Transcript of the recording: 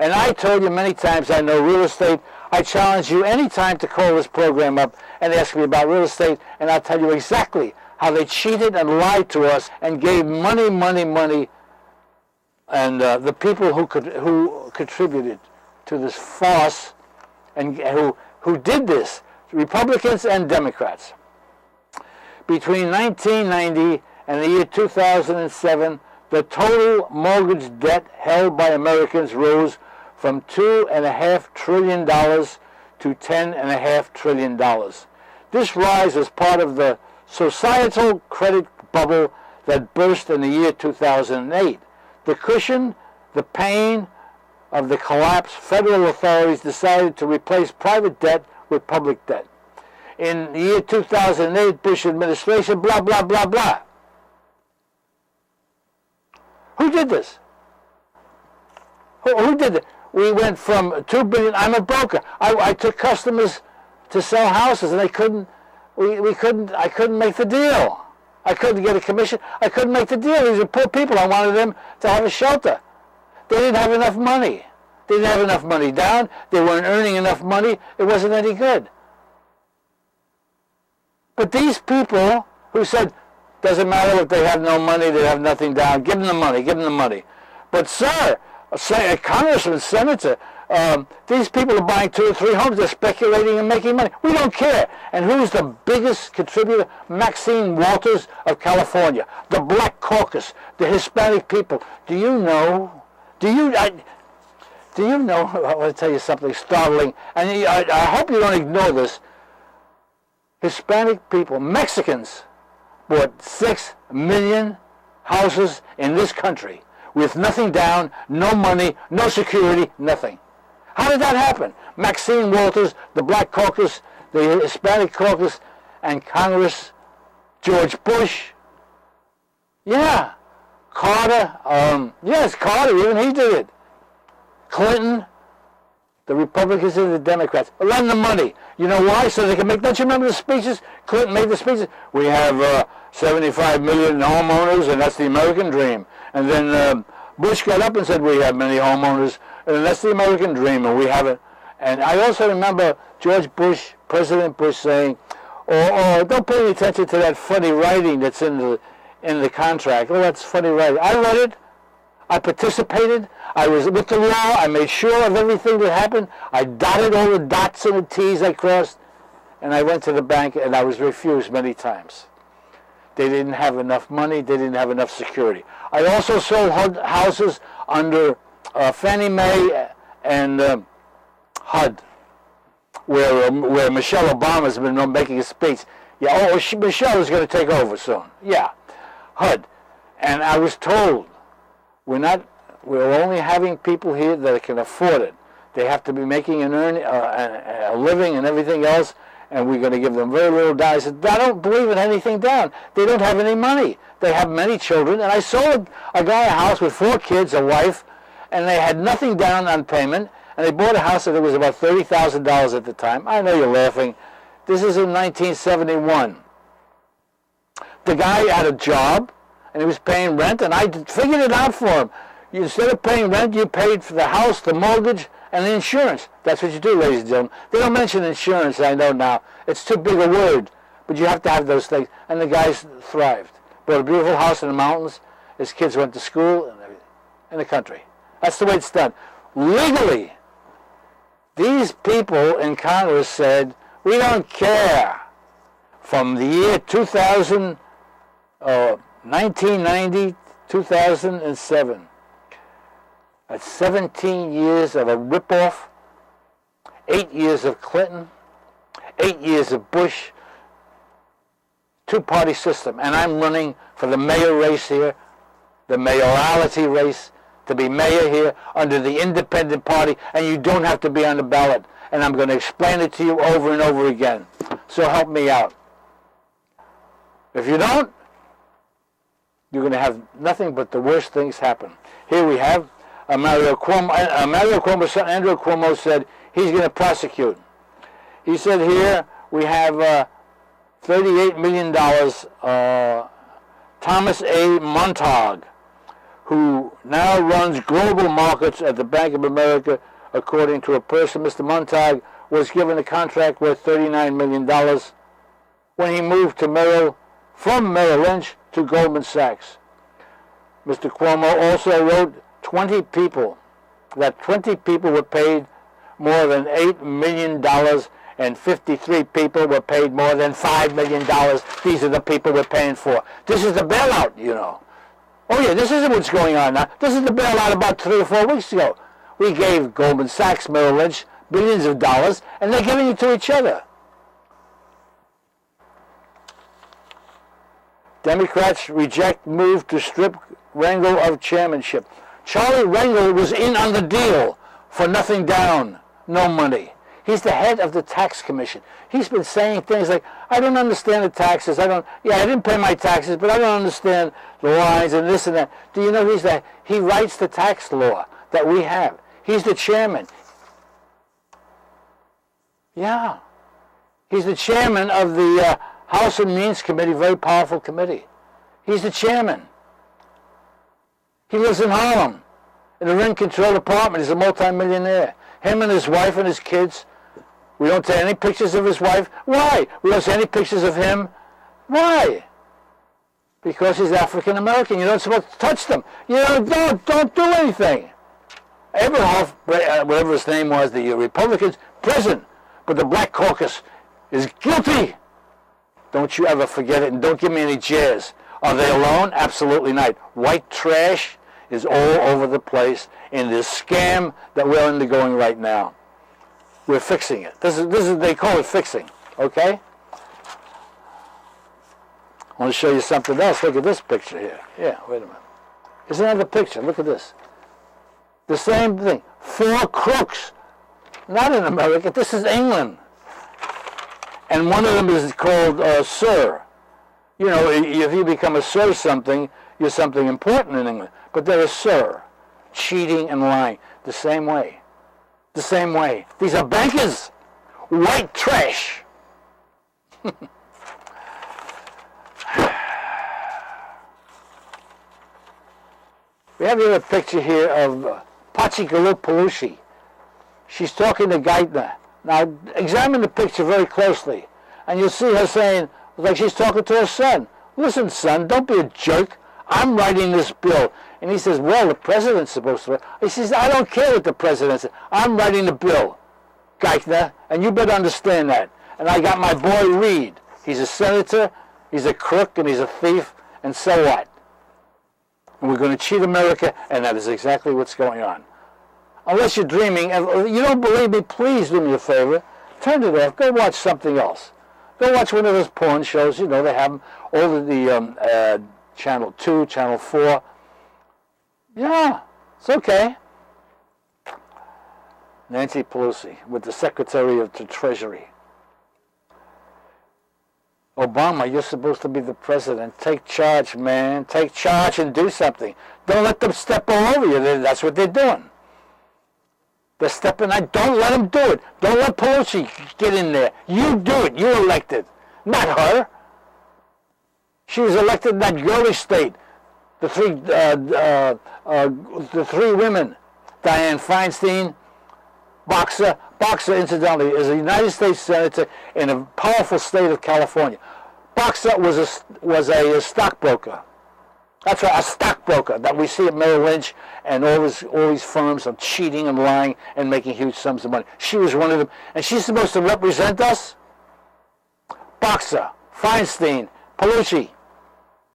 And I told you many times I know real estate. I challenge you any time to call this program up and ask me about real estate, and I'll tell you exactly how they cheated and lied to us and gave money, and the people who contributed to this farce and who did this, Republicans and Democrats. Between 1990 and the year 2007, the total mortgage debt held by Americans rose from $2.5 trillion to $10.5 trillion. This rise is part of the societal credit bubble that burst in the year 2008. To cushion the pain of the collapse, federal authorities decided to replace private debt with public debt. In the year 2008, Bush administration, blah, blah, blah, blah. Who did this? Who did it? We went from $2 billion. I'm a broker. I took customers to sell houses, and I couldn't make the deal. I couldn't get a commission. I couldn't make the deal. These are poor people. I wanted them to have a shelter. They didn't have enough money. They didn't have enough money down. They weren't earning enough money. It wasn't any good. But these people who said, doesn't matter if they have no money, they have nothing down, give them the money, give them the money. But sir, a congressman, senator, these people are buying 2 or 3 homes. They're speculating and making money. We don't care. And who's the biggest contributor? Maxine Waters of California, the Black Caucus, the Hispanic people. Do you know? I want to tell you something startling, and I hope you don't ignore this. Hispanic people, Mexicans, bought 6 million houses in this country with nothing down, no money, no security, nothing. How did that happen? Maxine Waters, the Black Caucus, the Hispanic Caucus, and Congress, George Bush. Yeah. Carter, yes, Carter, even he did it. Clinton, the Republicans and the Democrats, lend them money. You know why? So they can make, don't you remember the speeches? Clinton made the speeches. We have 75 million homeowners, and that's the American dream. And then Bush got up and said, we have many homeowners, and that's the American dream, and we have it. And I also remember George Bush, President Bush, saying, oh, don't pay any attention to that funny writing that's in the contract. Oh, that's funny writing. I read it. I participated. I was with the law. I made sure of everything that happened. I dotted all the dots and the T's I crossed. And I went to the bank, and I was refused many times. They didn't have enough money. They didn't have enough security. I also sold houses under Fannie Mae and HUD, where Michelle Obama has been making a speech. Yeah, Michelle is going to take over soon. Yeah, HUD. And I was told, we're only having people here that can afford it. They have to be making a living and everything else, and we're going to give them very little down. I said, I don't believe in anything down. They don't have any money. They have many children, and I sold a guy a house with 4 kids, a wife, and they had nothing down on payment, and they bought a house that was about $30,000 at the time. I know you're laughing. This is in 1971. The guy had a job, and he was paying rent, and I figured it out for him. Instead of paying rent, you paid for the house, the mortgage, and the insurance. That's what you do, ladies and gentlemen. They don't mention insurance, I know now. It's too big a word, but you have to have those things. And the guys thrived. Bought a beautiful house in the mountains. His kids went to school and everything in the country. That's the way it's done. Legally, these people in Congress said, we don't care. From the year 2000, 1990, 2007. That's 17 years of a ripoff, 8 years of Clinton, 8 years of Bush, 2-party system. And I'm running for the mayor race here, the mayoralty race, to be mayor here under the independent party, and you don't have to be on the ballot. And I'm going to explain it to you over and over again. So help me out. If you don't, you're going to have nothing but the worst things happen. Here we have Mario Cuomo's son, Andrew Cuomo, said he's going to prosecute. He said here we have $38 million, Thomas A. Montag, who now runs global markets at the Bank of America, according to a person. Mr. Montag was given a contract worth $39 million when he moved to from Merrill Lynch to Goldman Sachs. Mr. Cuomo also wrote 20 people were paid more than $8 million and 53 people were paid more than $5 million. These are the people we're paying for. This is the bailout, you know. Oh yeah, this isn't what's going on now. This is the bailout about 3 or 4 weeks ago. We gave Goldman Sachs, Merrill Lynch, billions of dollars, and they're giving it to each other. Democrats reject move to strip Rangel of chairmanship. Charlie Rangel was in on the deal for nothing down, no money. He's the head of the tax commission. He's been saying things like, I don't understand the taxes. I didn't pay my taxes, but I don't understand the lines and this and that. Do you know he writes the tax law that we have. He's the chairman. Yeah. He's the chairman of the House and Means Committee, very powerful committee. He's the chairman. He lives in Harlem, in a rent-controlled apartment. He's a multimillionaire. Him and his wife and his kids. We don't take any pictures of his wife. Why? We don't see any pictures of him. Why? Because he's African American. You're not supposed to touch them. You know, don't do anything. Abraham, whatever his name was, the Republicans, prison. But the Black Caucus is guilty. Don't you ever forget it, and don't give me any jeers. Are they alone? Absolutely not. White trash is all over the place in this scam that we're undergoing right now. We're fixing it. This is they call it fixing, okay? I want to show you something else. Look at this picture here. Yeah, wait a minute. Here's another picture. Look at this. The same thing. 4 crooks. Not in America. This is England. And one of them is called Sir. You know, if you become a Sir something, you're something important in England. But they're a Sir. Cheating and lying. The same way. The same way. These are bankers. White trash. We have here a picture here of Pachi. She's talking to Geithner. Now, examine the picture very closely, and you'll see her saying, like she's talking to her son. Listen, son, don't be a jerk. I'm writing this bill. And he says, well, the president's supposed to write. He says, I don't care what the president says. I'm writing the bill, Geithner, and you better understand that. And I got my boy Reid. He's a senator, he's a crook, and he's a thief, and so what? And we're going to cheat America, and that is exactly what's going on. Unless you're dreaming, and you don't believe me, please do me a favor. Turn it off. Go watch something else. Go watch one of those porn shows. You know, they have them all of the Channel 2, Channel 4. Yeah, it's okay. Nancy Pelosi with the Secretary of the Treasury. Obama, you're supposed to be the president. Take charge, man. Take charge and do something. Don't let them step all over you. That's what they're doing. They're stepping out. Don't let them do it. Don't let Pelosi get in there. You do it. You're elected. Not her. She was elected in that girly state. The three women, Dianne Feinstein, boxer. Boxer, incidentally, is a United States senator in a powerful state of California. Boxer was a stockbroker. That's right, a stockbroker that we see at Merrill Lynch and all these firms are cheating and lying and making huge sums of money. She was one of them, and she's supposed to represent us. Boxer, Feinstein, Pelosi.